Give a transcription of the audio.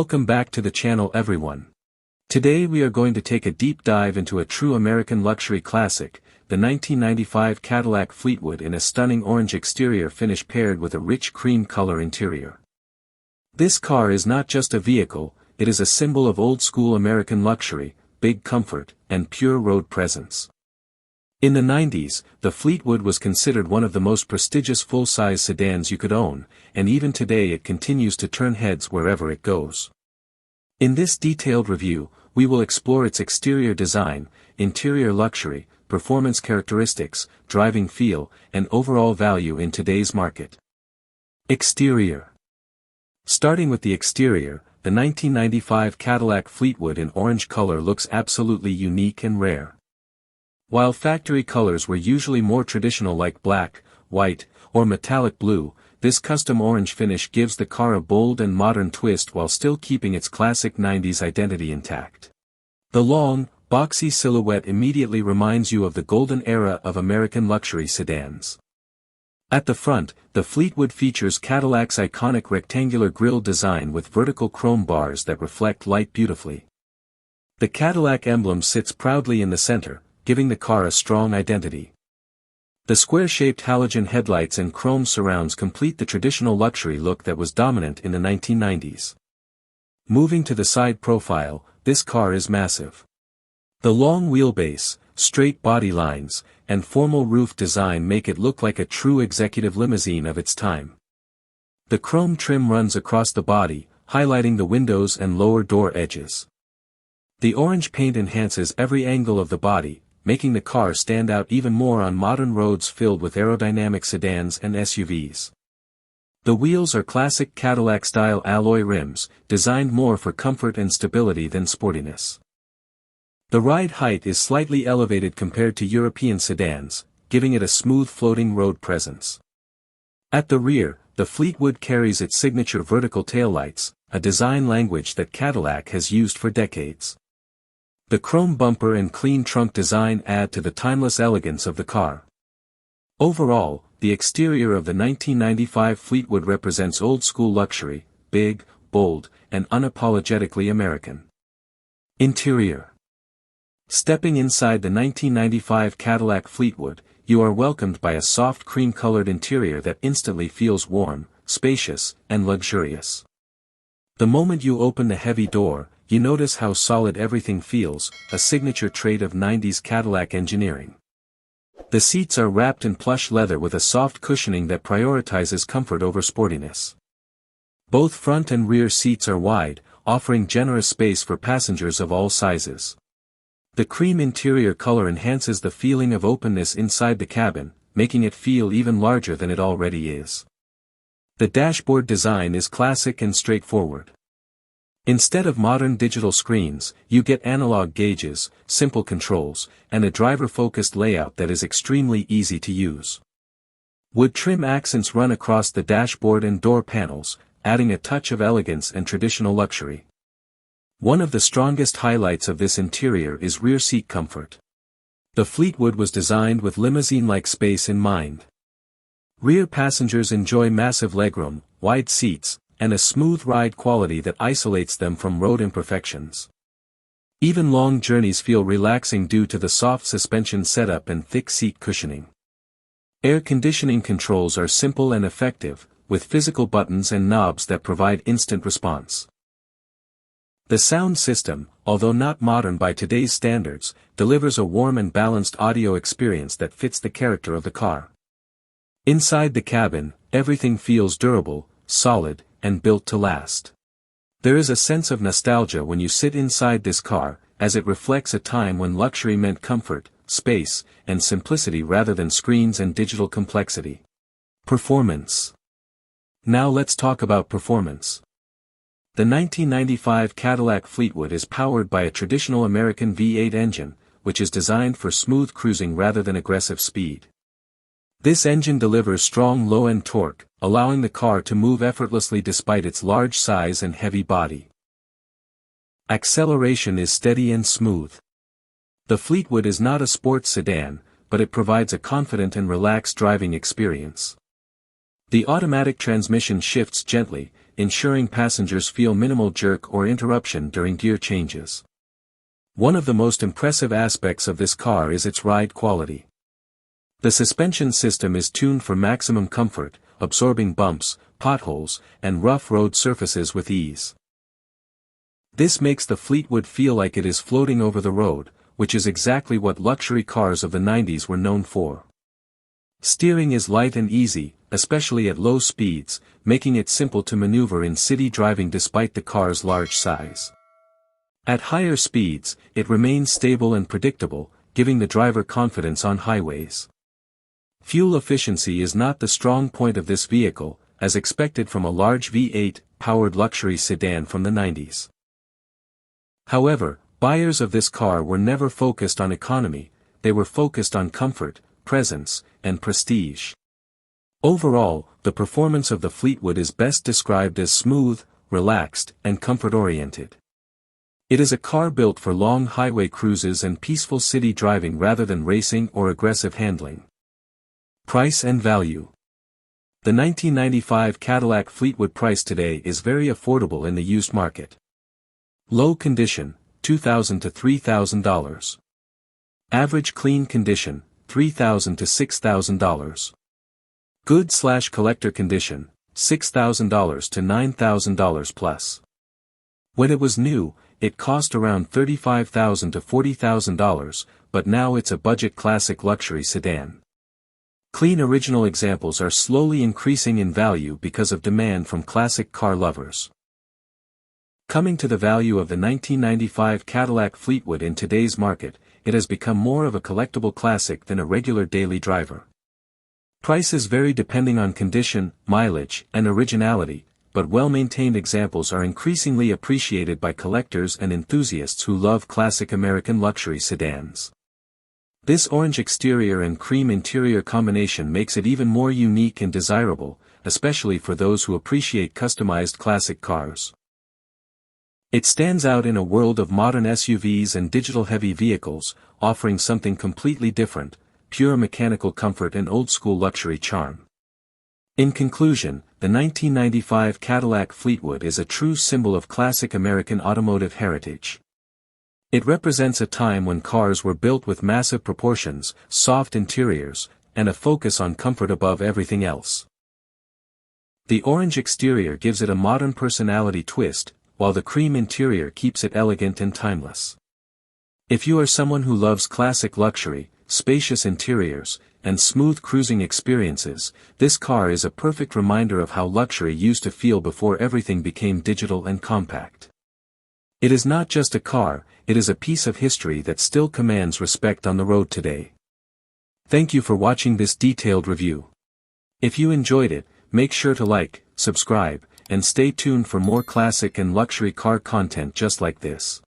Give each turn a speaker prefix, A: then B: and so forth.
A: Welcome back to the channel everyone. Today we are going to take a deep dive into a true American luxury classic, the 1995 Cadillac Fleetwood in a stunning orange exterior finish paired with a rich cream color interior. This car is not just a vehicle, it is a symbol of old-school American luxury, big comfort, and pure road presence. In the 90s, the Fleetwood was considered one of the most prestigious full-size sedans you could own, and even today it continues to turn heads wherever it goes. In this detailed review, we will explore its exterior design, interior luxury, performance characteristics, driving feel, and overall value in today's market. Exterior. Starting with the exterior, the 1995 Cadillac Fleetwood in orange color looks absolutely unique and rare. While factory colors were usually more traditional like black, white, or metallic blue, this custom orange finish gives the car a bold and modern twist while still keeping its classic 90s identity intact. The long, boxy silhouette immediately reminds you of the golden era of American luxury sedans. At the front, the Fleetwood features Cadillac's iconic rectangular grille design with vertical chrome bars that reflect light beautifully. The Cadillac emblem sits proudly in the center, giving the car a strong identity. The square-shaped halogen headlights and chrome surrounds complete the traditional luxury look that was dominant in the 1990s. Moving to the side profile, this car is massive. The long wheelbase, straight body lines, and formal roof design make it look like a true executive limousine of its time. The chrome trim runs across the body, highlighting the windows and lower door edges. The orange paint enhances every angle of the body, making the car stand out even more on modern roads filled with aerodynamic sedans and SUVs. The wheels are classic Cadillac-style alloy rims, designed more for comfort and stability than sportiness. The ride height is slightly elevated compared to European sedans, giving it a smooth floating road presence. At the rear, the Fleetwood carries its signature vertical taillights, a design language that Cadillac has used for decades. The chrome bumper and clean trunk design add to the timeless elegance of the car. Overall, the exterior of the 1995 Fleetwood represents old-school luxury, big, bold, and unapologetically American. Interior. Stepping inside the 1995 Cadillac Fleetwood, you are welcomed by a soft cream-colored interior that instantly feels warm, spacious, and luxurious. The moment you open the heavy door, you notice how solid everything feels, a signature trait of 90s Cadillac engineering. The seats are wrapped in plush leather with a soft cushioning that prioritizes comfort over sportiness. Both front and rear seats are wide, offering generous space for passengers of all sizes. The cream interior color enhances the feeling of openness inside the cabin, making it feel even larger than it already is. The dashboard design is classic and straightforward. Instead of modern digital screens, you get analog gauges, simple controls, and a driver-focused layout that is extremely easy to use. Wood trim accents run across the dashboard and door panels, adding a touch of elegance and traditional luxury. One of the strongest highlights of this interior is rear seat comfort. The Fleetwood was designed with limousine-like space in mind. Rear passengers enjoy massive legroom, wide seats, and a smooth ride quality that isolates them from road imperfections. Even long journeys feel relaxing due to the soft suspension setup and thick seat cushioning. Air conditioning controls are simple and effective, with physical buttons and knobs that provide instant response. The sound system, although not modern by today's standards, delivers a warm and balanced audio experience that fits the character of the car. Inside the cabin, everything feels durable, solid, and built to last. There is a sense of nostalgia when you sit inside this car, as it reflects a time when luxury meant comfort, space, and simplicity rather than screens and digital complexity. Performance. Now let's talk about performance. The 1995 Cadillac Fleetwood is powered by a traditional American V8 engine, which is designed for smooth cruising rather than aggressive speed. This engine delivers strong low-end torque, allowing the car to move effortlessly despite its large size and heavy body. Acceleration is steady and smooth. The Fleetwood is not a sports sedan, but it provides a confident and relaxed driving experience. The automatic transmission shifts gently, ensuring passengers feel minimal jerk or interruption during gear changes. One of the most impressive aspects of this car is its ride quality. The suspension system is tuned for maximum comfort, absorbing bumps, potholes, and rough road surfaces with ease. This makes the Fleetwood feel like it is floating over the road, which is exactly what luxury cars of the 90s were known for. Steering is light and easy, especially at low speeds, making it simple to maneuver in city driving despite the car's large size. At higher speeds, it remains stable and predictable, giving the driver confidence on highways. Fuel efficiency is not the strong point of this vehicle, as expected from a large V8-powered luxury sedan from the 90s. However, buyers of this car were never focused on economy, they were focused on comfort, presence, and prestige. Overall, the performance of the Fleetwood is best described as smooth, relaxed, and comfort-oriented. It is a car built for long highway cruises and peaceful city driving rather than racing or aggressive handling. Price and value. The 1995 Cadillac Fleetwood price today is very affordable in the used market. Low condition, $2,000 to $3,000. Average clean condition, $3,000 to $6,000. Good/collector condition, $6,000 to $9,000 plus. When it was new, it cost around $35,000 to $40,000, but now it's a budget classic luxury sedan. Clean original examples are slowly increasing in value because of demand from classic car lovers. Coming to the value of the 1995 Cadillac Fleetwood in today's market, it has become more of a collectible classic than a regular daily driver. Prices vary depending on condition, mileage, and originality, but well-maintained examples are increasingly appreciated by collectors and enthusiasts who love classic American luxury sedans. This orange exterior and cream interior combination makes it even more unique and desirable, especially for those who appreciate customized classic cars. It stands out in a world of modern SUVs and digital-heavy vehicles, offering something completely different, pure mechanical comfort and old-school luxury charm. In conclusion, the 1995 Cadillac Fleetwood is a true symbol of classic American automotive heritage. It represents a time when cars were built with massive proportions, soft interiors, and a focus on comfort above everything else. The orange exterior gives it a modern personality twist, while the cream interior keeps it elegant and timeless. If you are someone who loves classic luxury, spacious interiors, and smooth cruising experiences, this car is a perfect reminder of how luxury used to feel before everything became digital and compact. It is not just a car, it is a piece of history that still commands respect on the road today. Thank you for watching this detailed review. If you enjoyed it, make sure to like, subscribe, and stay tuned for more classic and luxury car content just like this.